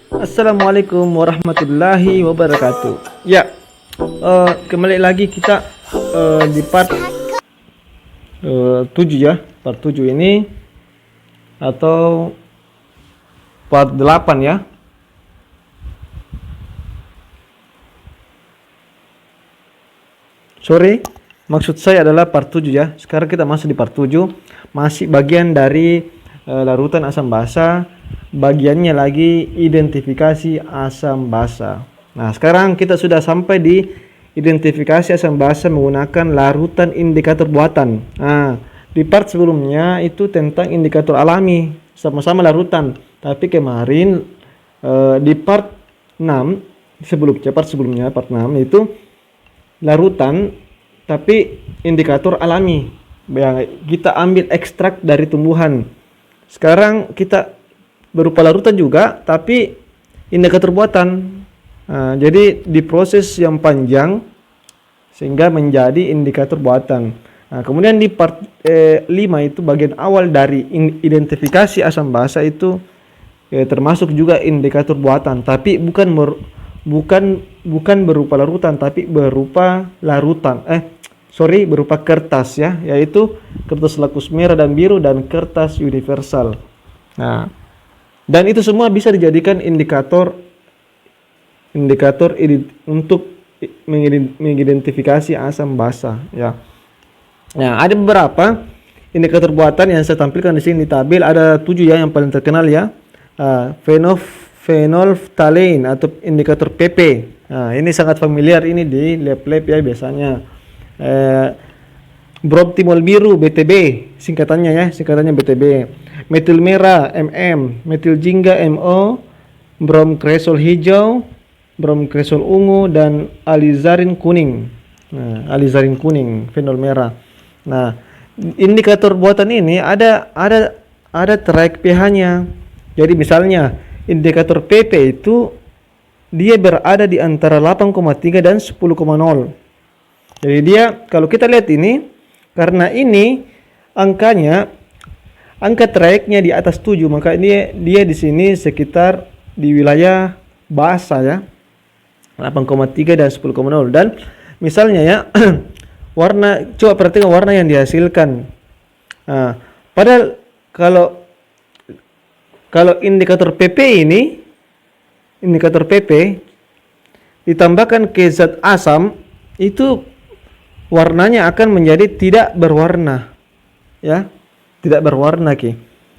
Assalamualaikum warahmatullahi wabarakatuh. Ya, kembali lagi kita di part 7 ya. Part 7 ini atau part 8 ya. Sorry, maksud saya adalah part 7 ya. Sekarang kita masuk di part 7, masih bagian dari larutan asam basa. Bagiannya lagi identifikasi asam basa. Nah, sekarang kita sudah sampai di identifikasi asam basa menggunakan larutan indikator buatan. Nah, di part sebelumnya itu tentang indikator alami, sama-sama larutan. Tapi kemarin di part 6 sebelumnya part 6 itu larutan tapi indikator alami. Kita ambil ekstrak dari tumbuhan. Sekarang kita berupa larutan juga tapi indikator buatan. Jadi diproses yang panjang sehingga menjadi indikator buatan. Kemudian di part 5 itu bagian awal dari identifikasi asam basa itu termasuk juga indikator buatan, tapi bukan berupa larutan tapi berupa berupa kertas ya, yaitu kertas lakus merah dan biru dan kertas universal. Nah, dan itu semua bisa dijadikan indikator untuk mengidentifikasi asam basa ya. Nah, ada beberapa indikator buatan yang saya tampilkan di sini di tabel. Ada 7 ya yang paling terkenal ya. Phenolphthalein atau indikator PP. Nah, ini sangat familiar ini di lab-lab ya biasanya. Bromtimol biru BTB singkatannya BTB. Metil merah MM, metil jingga MO, bromkresol hijau, bromkresol ungu dan alizarin kuning. Nah, alizarin kuning, fenol merah. Nah, indikator buatan ini ada track pH-nya. Jadi misalnya indikator PP itu dia berada di antara 8,3 dan 10,0. Jadi dia kalau kita lihat ini, karena ini angka tracknya di atas 7, maka dia di sini sekitar di wilayah basa ya, 8,3 dan 10,0. Dan misalnya ya warna, coba perhatikan warna yang dihasilkan. Nah, padahal kalau indikator PP ditambahkan ke zat asam, itu warnanya akan menjadi tidak berwarna ya, tidak berwarna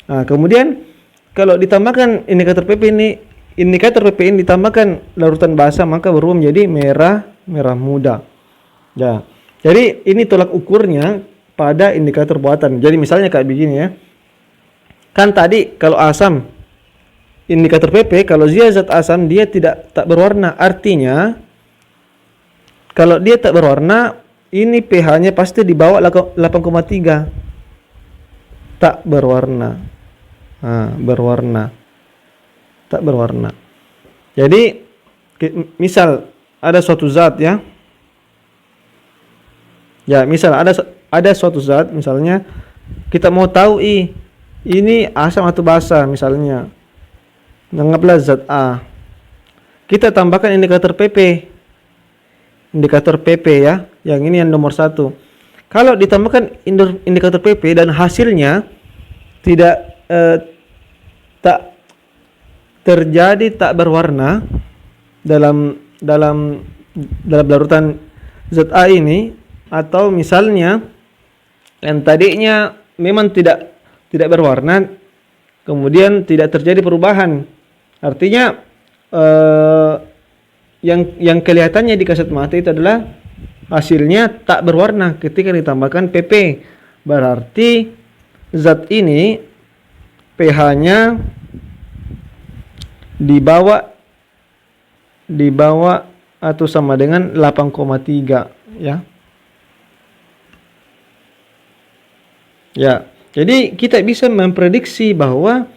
Nah, kemudian kalau ditambahkan indikator PP ini ditambahkan larutan basa, maka berubah menjadi merah muda ya. Jadi ini tolak ukurnya pada indikator buatan. Jadi misalnya kayak begini ya, kan tadi kalau asam indikator PP, kalau dia zat asam dia tak berwarna, artinya kalau dia tak berwarna ini pH-nya pasti di bawah 8,3. Tak berwarna. Tak berwarna. Jadi misal ada suatu zat ya. Ya, misal ada suatu zat, misalnya kita mau tahu ini asam atau basa misalnya. Anggaplah zat A. Kita tambahkan indikator PP. Indikator PP ya, yang ini yang nomor 1. Kalau ditambahkan indikator PP dan hasilnya tak terjadi tak berwarna dalam larutan zat A ini, atau misalnya yang tadinya memang tidak berwarna kemudian tidak terjadi perubahan, artinya yang kelihatannya di kasat mata itu adalah hasilnya tak berwarna ketika ditambahkan PP. Berarti zat ini pH-nya di bawah atau sama dengan 8,3 ya. Ya, jadi kita bisa memprediksi bahwa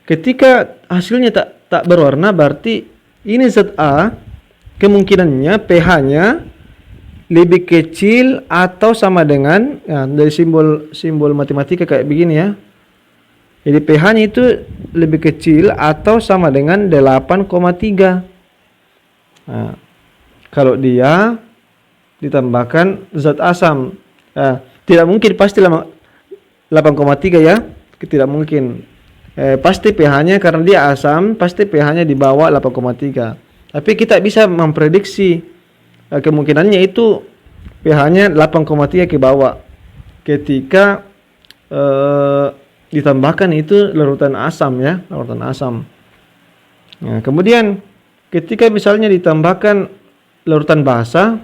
ketika hasilnya tak berwarna, berarti ini zat A kemungkinannya pH-nya lebih kecil atau sama dengan ya, dari simbol matematika kayak begini ya. Jadi pH-nya itu lebih kecil atau sama dengan 8,3. Nah, kalau dia ditambahkan zat asam, tidak mungkin pasti 8,3 ya, tidak mungkin. Pasti pH-nya karena dia asam, pasti pH-nya di bawah 8,3. Tapi kita bisa memprediksi kemungkinannya itu pH-nya 8,3 ke bawah ketika ditambahkan itu larutan asam ya, larutan asam. Nah, kemudian ketika misalnya ditambahkan larutan basa,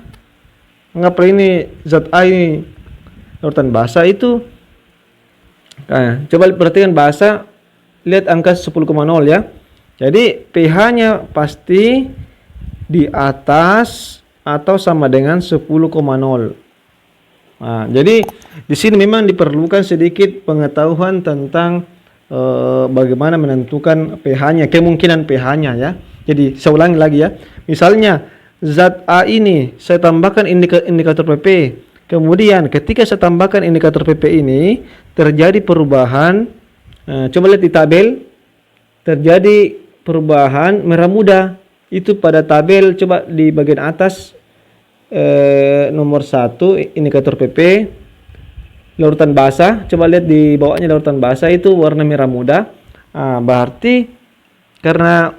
anggaplah ini zat A ini larutan basa itu, coba perhatikan basa, lihat angka 10,0 ya. Jadi pH-nya pasti di atas atau sama dengan 10,0. Nah, jadi di sini memang diperlukan sedikit pengetahuan tentang bagaimana menentukan pH-nya, kemungkinan pH-nya ya. Jadi saya ulangi lagi ya. Misalnya zat A ini saya tambahkan indikator pp. Kemudian ketika saya tambahkan indikator pp ini terjadi perubahan, coba lihat di tabel, terjadi perubahan merah muda. Itu pada tabel, coba di bagian atas nomor 1 indikator pp larutan basa, coba lihat di bawahnya larutan basa itu warna merah muda. Berarti karena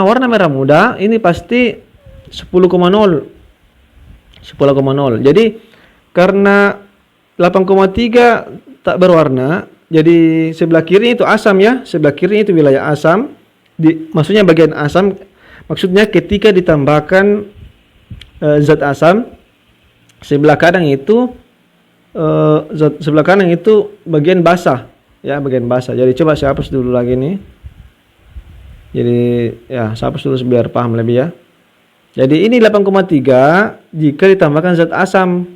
warna merah muda ini pasti 10,0. Jadi karena 8,3 tak berwarna, jadi sebelah kiri itu asam ya, sebelah kiri itu wilayah asam. Maksudnya bagian asam, maksudnya ketika ditambahkan zat asam, sebelah kanan itu bagian basah ya, bagian basah. Jadi coba saya hapus dulu lagi nih. Jadi ya, saya hapus dulu biar paham lebih ya. Jadi ini 8,3 jika ditambahkan zat asam.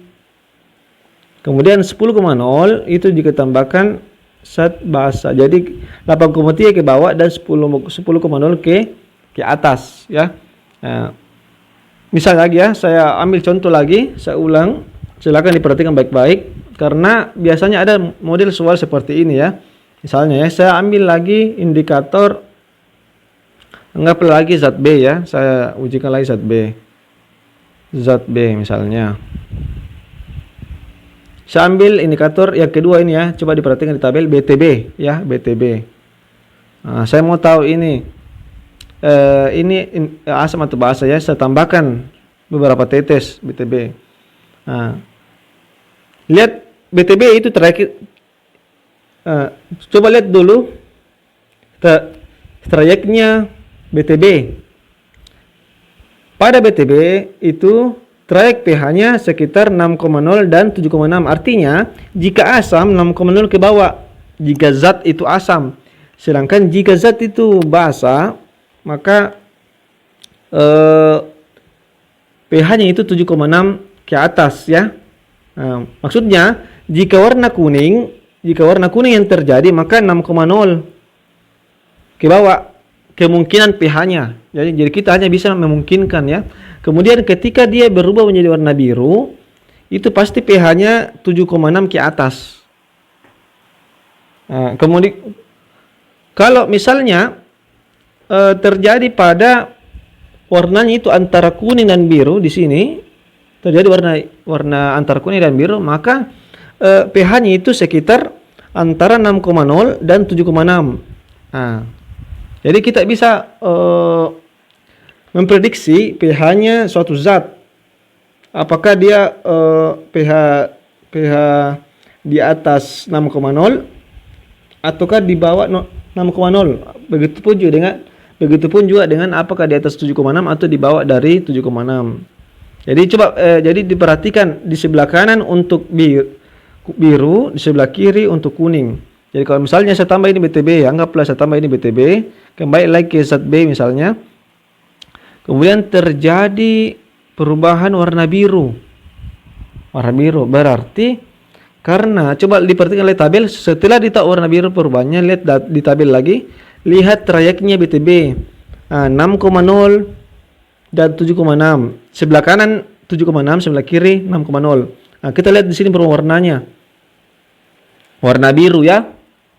Kemudian 10,0 itu jika ditambahkan zat basa. Jadi 8,3 ke bawah dan 10,0 ke atas ya. Nah, misal lagi ya, saya ambil contoh lagi, saya ulang. Silakan diperhatikan baik-baik karena biasanya ada model soal seperti ini ya. Misalnya ya, saya ambil lagi indikator, anggaplah lagi zat B ya. Saya ujikan lagi zat B. Zat B misalnya. Saya ambil indikator yang kedua ini ya. Coba diperhatikan di tabel BTB ya, BTB. Nah, saya mau tahu ini asam atau basa ya. Saya tambahkan beberapa tetes BTB. Nah, lihat BTB itu terakhir. Coba lihat dulu trayeknya BTB. Pada BTB itu trayek pH-nya sekitar 6,0 dan 7,6. Artinya jika asam 6,0 ke bawah jika zat itu asam. Sedangkan jika zat itu basa, maka pH-nya itu 7,6 ke atas ya. Maksudnya jika warna kuning yang terjadi maka 6,0 ke bawah kemungkinan pH-nya. Jadi kita hanya bisa memungkinkan ya. Kemudian ketika dia berubah menjadi warna biru, itu pasti pH-nya 7,6 ke atas. Kemudian kalau misalnya terjadi pada warnanya itu antara kuning dan biru, di sini terjadi warna antara kuning dan biru, maka pH-nya itu sekitar antara 6,0 dan 7,6. Jadi kita bisa memprediksi pH-nya suatu zat. Apakah dia pH di atas 6,0 ataukah di bawah 6,0. Begitupun juga dengan apakah di atas 7,6 atau di bawah dari 7,6. Jadi coba jadi diperhatikan di sebelah kanan untuk biru, di sebelah kiri untuk kuning. Jadi kalau misalnya saya tambah ini BTB, anggaplah saya tambah ini BTB, kembali lagi ke zat B misalnya. Kemudian terjadi perubahan warna biru. Warna biru berarti karena coba diperhatikan lihat tabel, setelah ditahu warna biru perubahannya, lihat di tabel lagi, lihat trayeknya BTB. 6,0 dan 7,6. Sebelah kanan 7,6, sebelah kiri 6,0. Kita lihat di sini warnanya. Warna biru ya.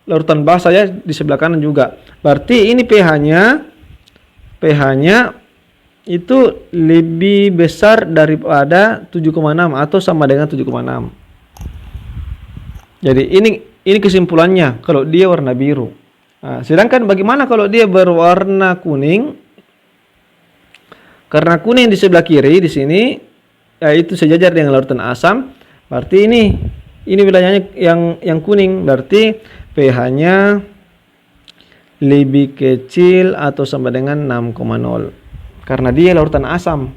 larutan basa ya, di sebelah kanan juga. Berarti ini pH-nya itu lebih besar daripada 7,6 atau sama dengan 7,6. Jadi ini kesimpulannya kalau dia warna biru. Nah, sedangkan bagaimana kalau dia berwarna kuning? Karena kuning di sebelah kiri di sini itu sejajar dengan larutan asam, berarti ini wilayahnya yang kuning, berarti pH-nya lebih kecil atau sama dengan 6,0. Karena dia larutan asam,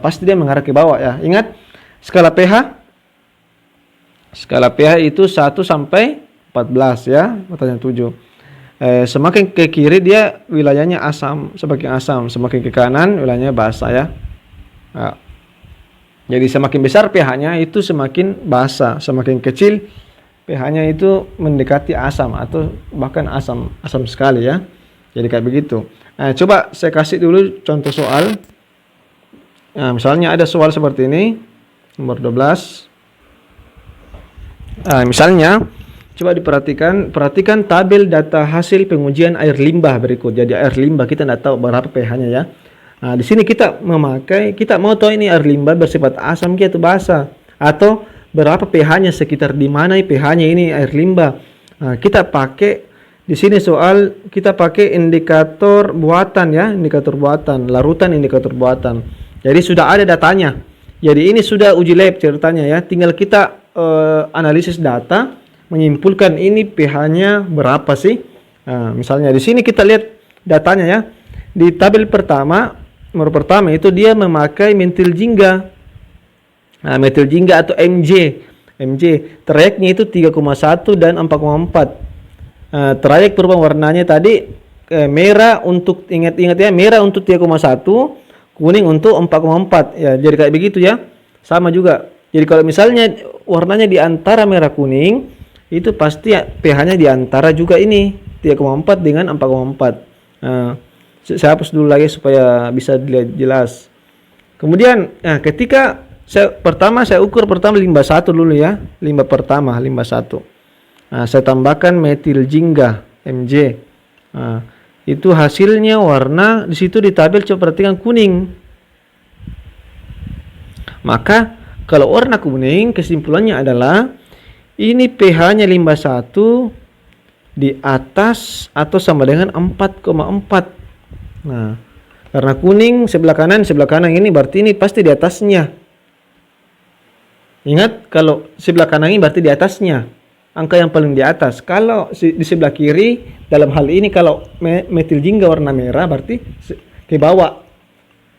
pasti dia mengarah ke bawah ya. Ingat skala pH itu 1 sampai 14 ya, matanya 7. Semakin ke kiri dia wilayahnya asam, semakin ke kanan wilayahnya basa ya. Nah, jadi semakin besar pH-nya itu semakin basa, semakin kecil pH-nya itu mendekati asam atau bahkan asam sekali ya. Jadi kayak begitu. Nah, coba saya kasih dulu contoh soal. Nah, misalnya ada soal seperti ini, nomor 12. Nah, misalnya coba perhatikan tabel data hasil pengujian air limbah berikut. Jadi air limbah kita tidak tahu berapa pH-nya ya. Nah, di sini kita mau tahu ini air limbah bersifat asam atau basa, atau berapa pH-nya, sekitar di mana pH-nya ini air limbah. Nah, kita pakai di sini soal kita pakai indikator buatan ya, larutan indikator buatan. Jadi sudah ada datanya. Jadi ini sudah uji lab ceritanya ya. Tinggal kita analisis data, menyimpulkan ini pH-nya berapa sih. Nah, misalnya di sini kita lihat datanya ya. Di tabel nomor pertama itu dia memakai metil jingga. Nah, metil jingga atau MJ. Trayeknya itu 3,1 dan 4,4. Trayek perubahan warnanya tadi merah untuk ingat-ingat ya, merah untuk 3,1, kuning untuk 4,4 ya. Jadi kayak begitu ya. Sama juga. Jadi kalau misalnya warnanya di antara merah kuning, itu pasti ya, pH-nya di antara juga ini 3,4 dengan 4,4. Nah, saya hapus dulu lagi supaya bisa dilihat jelas. Kemudian, ketika saya ukur limbah 1 dulu ya, limbah 1. Nah, saya tambahkan metil jingga MJ. Nah, itu hasilnya warna di situ di tabel coba perhatikan kuning. Maka kalau warna kuning kesimpulannya adalah ini pH-nya limbah 1 di atas atau sama dengan 4,4. Nah, karena kuning sebelah kanan ini berarti ini pasti di atasnya. Ingat, kalau sebelah kanan ini berarti di atasnya, angka yang paling di atas. Kalau di sebelah kiri, dalam hal ini kalau metil jingga warna merah berarti ke bawah.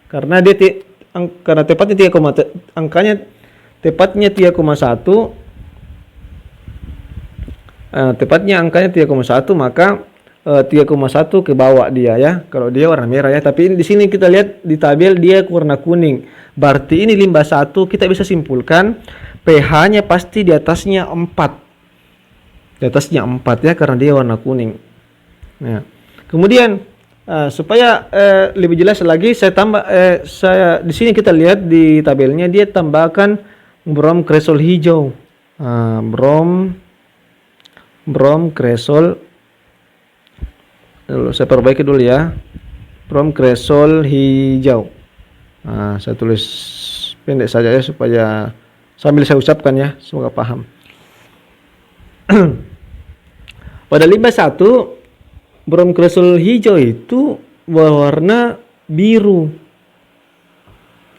Karena karena tepatnya tepatnya 3,1. Tepatnya angkanya 3,1, maka 3,1 ke bawah dia ya. Kalau dia warna merah ya, tapi di sini kita lihat di tabel dia warna kuning. Berarti ini limbah 1, kita bisa simpulkan pH-nya pasti di atasnya 4. Di atasnya 4 ya, karena dia warna kuning. Nah, kemudian supaya lebih jelas lagi saya di sini kita lihat di tabelnya dia tambahkan brom kresol hijau. Brom kresol dulu, saya perbaiki dulu ya. Brom kresol hijau. Nah, saya tulis pendek saja ya supaya sambil saya ucapkan ya, semoga paham. Pada limbah 1, brom kresol hijau itu berwarna biru.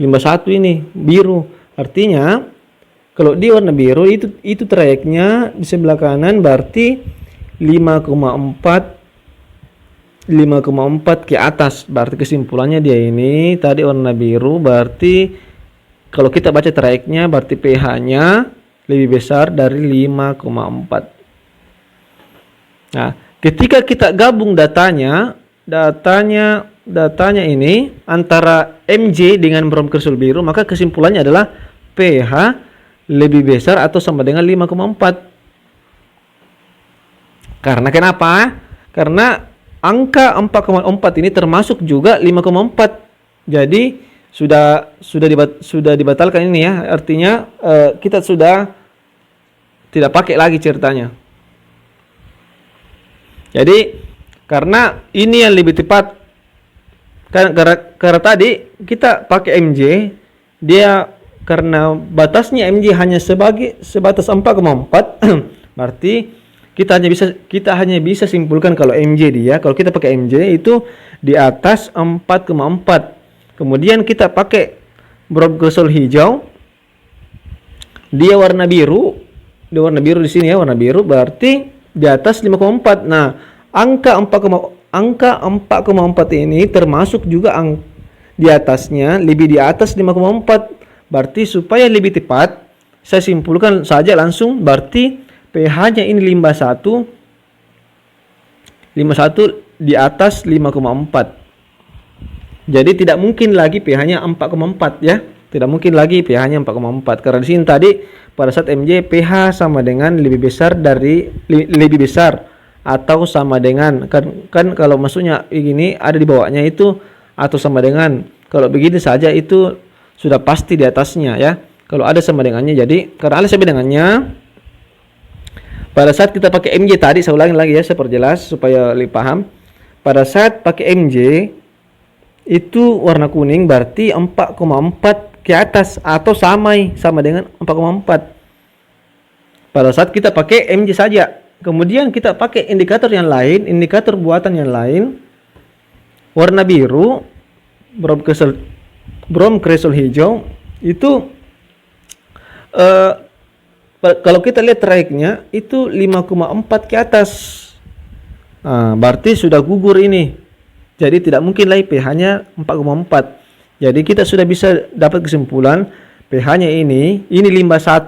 Limbah 1 ini biru. Artinya kalau dia warna biru itu trayeknya di sebelah kanan berarti 5,4 ke atas. Berarti kesimpulannya dia ini tadi warna biru, berarti kalau kita baca trayeknya berarti pH-nya lebih besar dari 5,4. Nah, ketika kita gabung datanya ini antara MJ dengan brom kresol biru, maka kesimpulannya adalah pH lebih besar atau sama dengan 5,4. Karena kenapa? Karena angka 4,4 ini termasuk juga 5,4. Jadi sudah dibatalkan ini ya. Artinya kita sudah tidak pakai lagi ceritanya. Jadi karena ini yang lebih tepat, karena tadi kita pakai MJ, dia karena batasnya MJ hanya sebatas 4,4 berarti kita hanya bisa simpulkan kalau MJ dia, kalau kita pakai MJ itu di atas 4,4. Kemudian kita pakai brom kristal hijau, dia warna biru. Dia warna biru di sini ya, warna biru berarti di atas 5,4. Nah, angka 4,4 ini termasuk juga di atasnya, lebih di atas 5,4. Berarti supaya lebih tepat, saya simpulkan saja langsung, berarti pH-nya ini 51 di atas 5,4. Jadi tidak mungkin lagi pH-nya 4,4 ya. Tidak mungkin lagi pH-nya 4,4 karena di sini tadi pada saat MJ pH sama dengan lebih besar atau sama dengan kan kalau maksudnya ini ada di bawahnya itu atau sama dengan, kalau begini saja itu sudah pasti di atasnya ya. Kalau ada sama dengannya, jadi karena ada sama dengannya pada saat kita pakai MJ tadi, saya ulangi lagi ya, saya perjelas supaya lebih paham. Pada saat pakai MJ itu warna kuning berarti 4,4 ke atas atau sama dengan 4,4 pada saat kita pakai MJ saja. Kemudian kita pakai indikator yang lain, indikator buatan yang lain, warna biru, brom kristal hijau itu kalau kita lihat tracknya itu 5,4 ke atas. Berarti sudah gugur ini, jadi tidak mungkin lagi pH-nya 4,4. Jadi kita sudah bisa dapat kesimpulan pH-nya ini limbah 1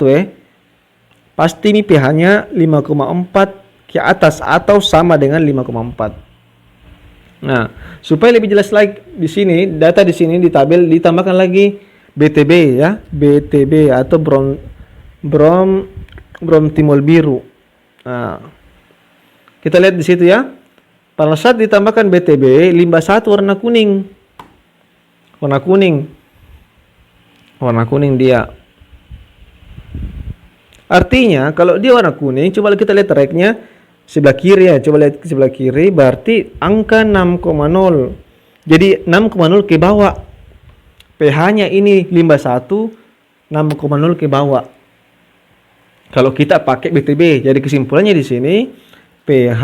pasti ini pH-nya 5,4 ke atas atau sama dengan 5,4. Nah, supaya lebih jelas lagi di sini, data di sini di tabel ditambahkan lagi BTB ya, BTB atau brom timol biru. Nah, kita lihat di situ ya. Pada saat ditambahkan BTB, limbah 1 warna kuning. Warna kuning dia. Artinya kalau dia warna kuning, coba kita lihat tracknya sebelah kiri ya. Coba lihat sebelah kiri, berarti angka 6,0. Jadi 6,0 ke bawah. pH-nya ini limbah 1 6,0 ke bawah. Kalau kita pakai BTB, jadi kesimpulannya di sini pH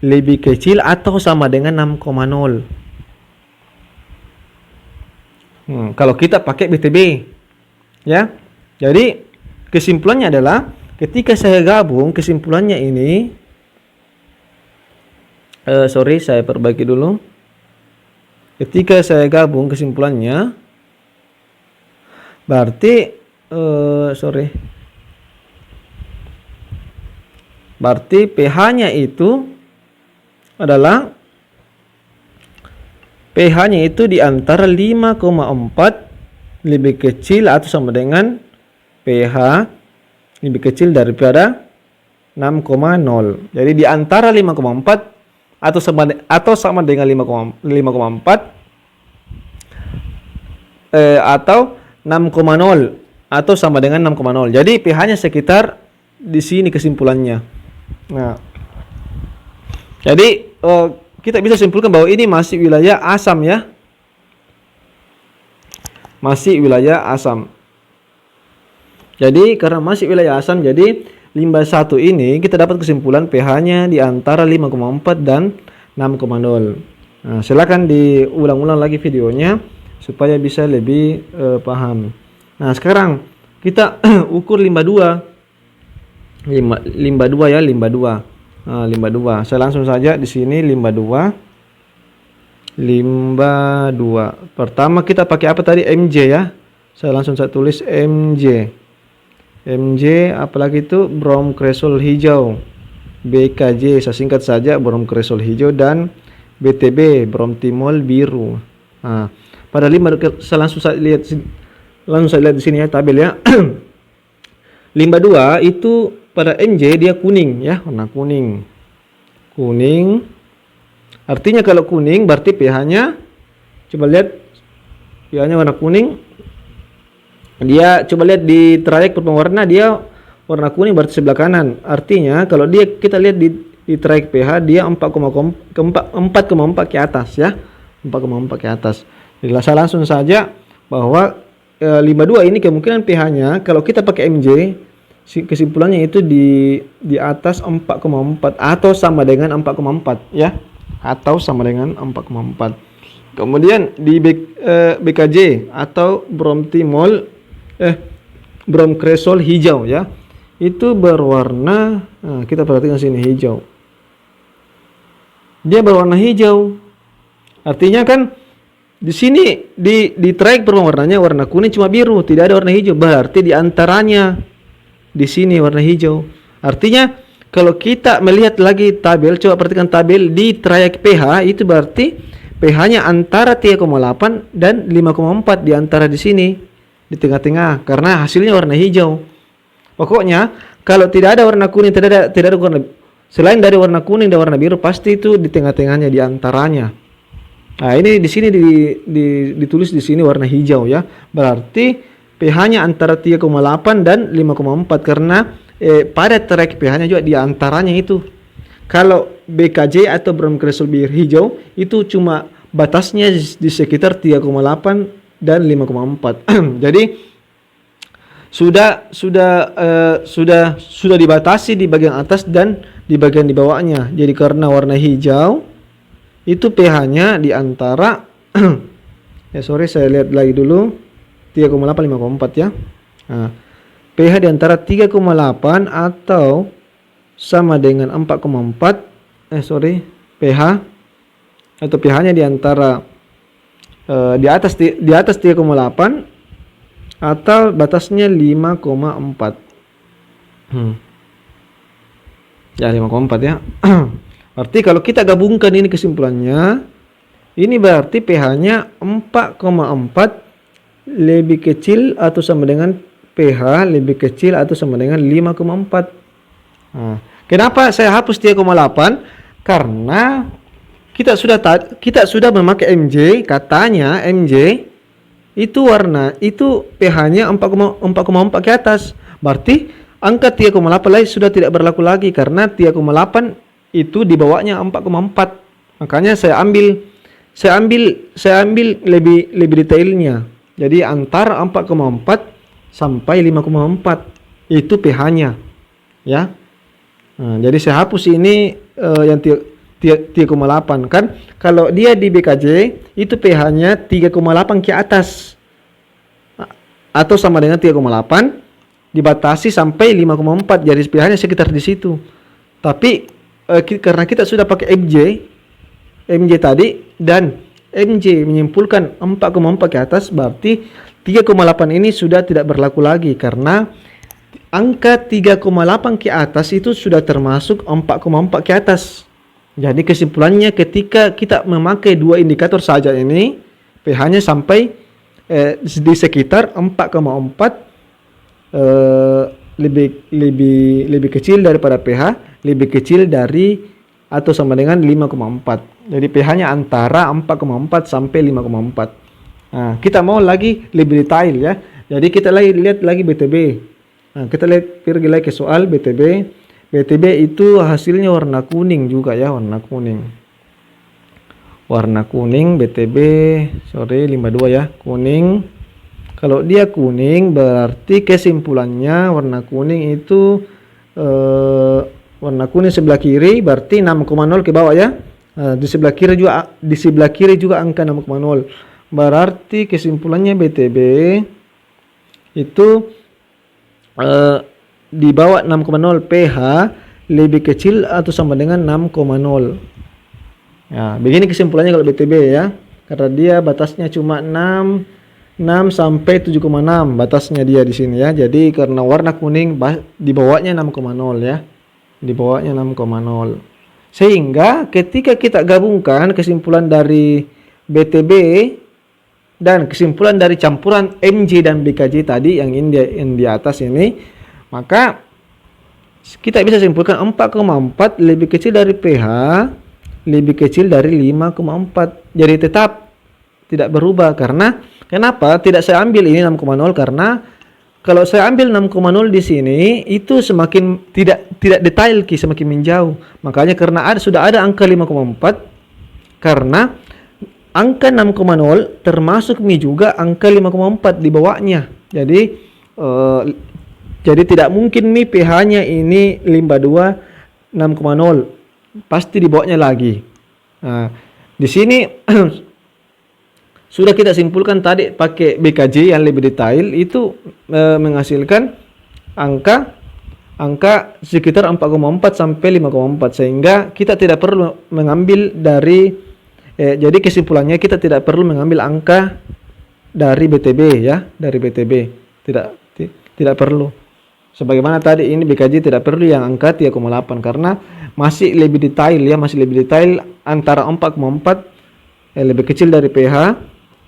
lebih kecil atau sama dengan 6,0. Kalau kita pakai BTB ya. Jadi kesimpulannya adalah ketika saya gabung kesimpulannya ini saya perbaiki dulu. Ketika saya gabung kesimpulannya berarti berarti pH-nya itu adalah pH-nya itu di antara 5,4 lebih kecil atau sama dengan pH lebih kecil daripada 6,0. Jadi di antara 5,4 atau sama dengan 5,4 atau 6,0 atau sama dengan 6,0. Jadi pH-nya sekitar di sini kesimpulannya. Nah, jadi kita bisa simpulkan bahwa ini masih wilayah asam ya. Masih wilayah asam. Jadi karena masih wilayah asam, jadi limbah 1 ini kita dapat kesimpulan pH-nya di antara 5,4 dan 6,0. Nah, silakan diulang-ulang lagi videonya supaya bisa lebih paham. Nah, sekarang kita ukur limbah 2. Limbah 2 ya, limbah 2. Limbah 2. Saya langsung saja di sini limbah 2. Limbah 2. Pertama kita pakai apa tadi? MJ ya. Saya langsung tulis MJ. MJ apalagi itu brom kristal hijau. BKJ saya singkat saja, brom kristal hijau, dan BTB brom timol biru. Nah, pada limbah saya langsung lihat di sini ya tabel ya. Limbah 2 itu pada MJ dia kuning ya, warna kuning. Kuning. Artinya kalau kuning berarti pH-nya, coba lihat pH-nya warna kuning. Dia coba lihat di trayek pewarna, dia warna kuning berarti sebelah kanan. Artinya kalau kita lihat di track pH dia 4,4 ke atas ya. 4,4 ke atas. Jadi saya langsung saja bahwa 52 ini kemungkinan pH-nya kalau kita pakai MJ, kesimpulannya itu di atas 4,4 atau sama dengan 4,4 ya. Atau sama dengan 4,4. Kemudian di BKJ atau bromtimol bromkresol hijau ya. Itu berwarna, kita perhatikan sini hijau. Dia berwarna hijau. Artinya kan di sini di track warnanya warna kuning cuma biru, tidak ada warna hijau. Berarti di antaranya di sini warna hijau. Artinya kalau kita melihat lagi tabel, coba perhatikan tabel di track pH itu berarti pH-nya antara 3,8 dan 5,4 di antara di sini di tengah-tengah karena hasilnya warna hijau. Pokoknya kalau tidak ada warna kuning, tidak ada warna selain dari warna kuning dan warna biru pasti itu di tengah-tengahnya di antaranya. Nah, ini di sini ditulis di sini warna hijau ya. Berarti pH-nya antara 3,8 dan 5,4 karena pada track pH-nya juga di antaranya itu. Kalau BKJ atau bromkresol bir hijau itu cuma batasnya di sekitar 3,8 dan 5,4. Jadi sudah dibatasi di bagian atas dan di bagian di bawahnya. Jadi karena warna hijau itu pH-nya di antara saya lihat lagi dulu 3,8 5,4 ya. Nah, pH di antara 3,8 atau sama dengan 4,4 pH atau pH-nya di antara di atas 3,8 atau batasnya 5,4. Ya 5,4 ya. Berarti kalau kita gabungkan ini kesimpulannya, ini berarti pH-nya 4,4 lebih kecil atau sama dengan pH lebih kecil atau sama dengan 5,4. Nah, kenapa saya hapus 3,8? Karena kita sudah memakai MJ, katanya MJ itu warna itu pH-nya 4,4 ke atas. Berarti angka 3,8 lain sudah tidak berlaku lagi karena 3,8 itu di bawahnya 4,4. Makanya saya ambil lebih detailnya. Jadi antara 4,4 sampai 5,4 itu pH-nya. Ya. Nah, jadi saya hapus ini yang 3,8 kan. Kalau dia di BKJ itu pH-nya 3,8 ke atas atau sama dengan 3,8 dibatasi sampai 5,4. Jadi pH-nya sekitar di situ. Tapi karena kita sudah pakai MJ tadi dan MJ menyimpulkan 4,4 ke atas, berarti 3,8 ini sudah tidak berlaku lagi karena angka 3,8 ke atas itu sudah termasuk 4,4 ke atas. Jadi kesimpulannya ketika kita memakai dua indikator saja ini, pH-nya sampai di sekitar 4,4 lebih kecil daripada pH, lebih kecil dari atau sama dengan 5,4. Jadi pH-nya antara 4,4 sampai 5,4. Nah, kita mau lagi lebih detail ya. Jadi kita lihat lagi BTB. Nah, kita pergi lagi ke soal BTB. BTB itu hasilnya warna kuning juga ya, warna kuning. Warna kuning BTB, 52 ya, kuning. Kalau dia kuning berarti kesimpulannya warna kuning itu warna kuning sebelah kiri berarti 6,0 ke bawah ya. Di sebelah kiri juga angka 6,0. Berarti kesimpulannya BTB itu di bawah 6,0 pH lebih kecil atau sama dengan 6,0. Ya, begini kesimpulannya kalau BTB ya. Karena dia batasnya cuma 6 sampai 7,6 batasnya dia di sini ya. Jadi karena warna kuning di bawahnya 6,0 ya. Di bawahnya 6,0. Sehingga ketika kita gabungkan kesimpulan dari BTB dan kesimpulan dari campuran MJ dan BKJ tadi yang di atas ini, maka kita bisa simpulkan 4,4 lebih kecil dari pH, lebih kecil dari 5,4. Jadi tetap tidak berubah karena kenapa tidak saya ambil ini 6,0 karena kalau saya ambil 6,0 di sini itu semakin tidak detail semakin menjauh. Makanya karena sudah ada angka 5,4, karena angka 6,0 termasuk Mi juga angka 5,4 di bawahnya. Jadi tidak mungkin Mi pH-nya ini 52 6,0. Pasti di bawahnya lagi. Nah, di sini sudah kita simpulkan tadi pakai BKJ yang lebih detail itu menghasilkan angka sekitar 4,4 sampai 5,4, sehingga kita tidak perlu mengambil dari jadi kesimpulannya kita tidak perlu mengambil angka dari BTB ya, dari BTB tidak perlu. Sebagaimana tadi ini BKJ tidak perlu yang angka 3,8 karena masih lebih detail ya, masih lebih detail antara 4,4 lebih kecil dari pH,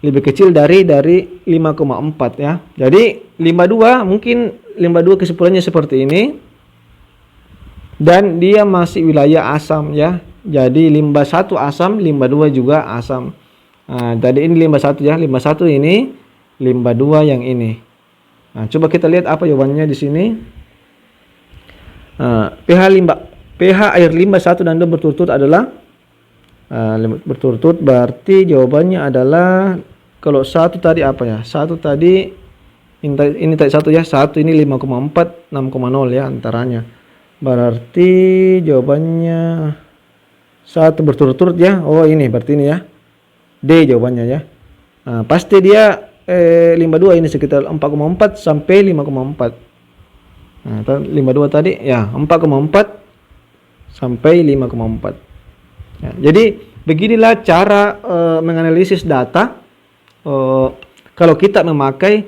lebih kecil dari 5,4 ya. Jadi 52 mungkin 52 kesimpulannya seperti ini. Dan dia masih wilayah asam ya. Jadi limbah 1 asam, limbah 2 juga asam. Nah, tadi ini limbah 1 ya, limbah 1 ini, limbah 2 yang ini. Nah, coba kita lihat apa jawabannya di sini. pH air limbah 1 dan 2 berturut-turut adalah berturut-turut, berarti jawabannya adalah kalau 1 tadi apa ya? 1 tadi ini tadi 1 ya. 1 ini 5,4 6,0 ya antaranya. Berarti jawabannya 1 berturut-turut ya. Oh, ini berarti ini ya. D jawabannya ya. Nah, pasti dia limbah 2 ini sekitar 4,4 sampai 5,4. Nah, 52 tadi ya 4,4 sampai 5,4. Ya, jadi beginilah cara menganalisis data kalau kita memakai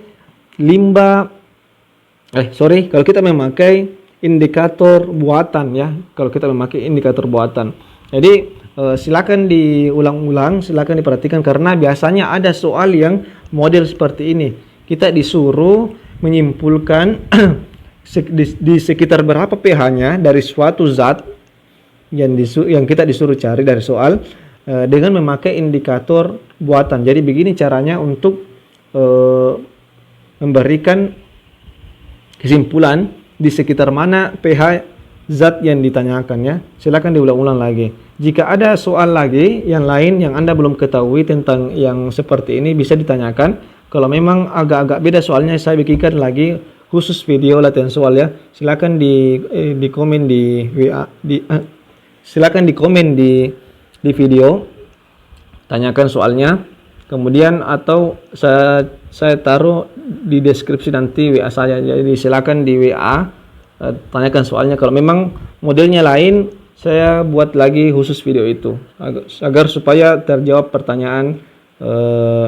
kalau kita memakai indikator buatan ya, kalau kita memakai indikator buatan. Jadi silakan diulang-ulang, silakan diperhatikan karena biasanya ada soal yang model seperti ini. Kita disuruh menyimpulkan di sekitar berapa pH-nya dari suatu zat yang kita disuruh cari dari soal dengan memakai indikator buatan. Jadi begini caranya untuk memberikan kesimpulan di sekitar mana pH zat yang ditanyakan ya. Silakan diulang-ulang lagi. Jika ada soal lagi yang lain yang Anda belum ketahui tentang yang seperti ini bisa ditanyakan. Kalau memang agak-agak beda soalnya saya bikinkan lagi khusus video latihan soal ya. Silakan di komen di WA silakan di komen di video, tanyakan soalnya. Kemudian atau saya taruh di deskripsi nanti WA saya. Jadi silakan di WA tanyakan soalnya. Kalau memang modelnya lain, saya buat lagi khusus video itu agar supaya terjawab pertanyaan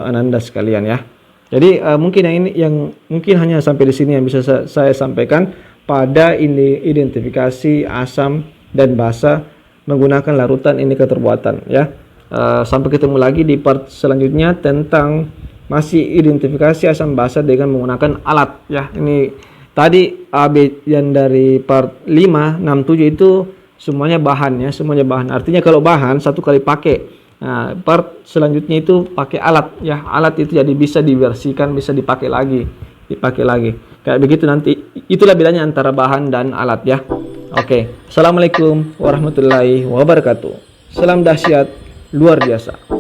Ananda sekalian ya. Jadi mungkin yang mungkin hanya sampai di sini yang bisa saya sampaikan pada ini identifikasi asam dan basa menggunakan larutan indikator buatan ya. Sampai ketemu lagi di part selanjutnya tentang masih identifikasi asam basa dengan menggunakan alat ya. Ini tadi AB yang dari part 5, 6, 7 itu semuanya bahan ya, semuanya bahan. Artinya kalau bahan satu kali pakai. Nah, part selanjutnya itu pakai alat ya. Alat itu jadi bisa diversikan, bisa dipakai lagi. Kayak begitu nanti. Itulah bedanya antara bahan dan alat ya. Oke. Assalamualaikum warahmatullahi wabarakatuh. Salam dahsyat luar biasa.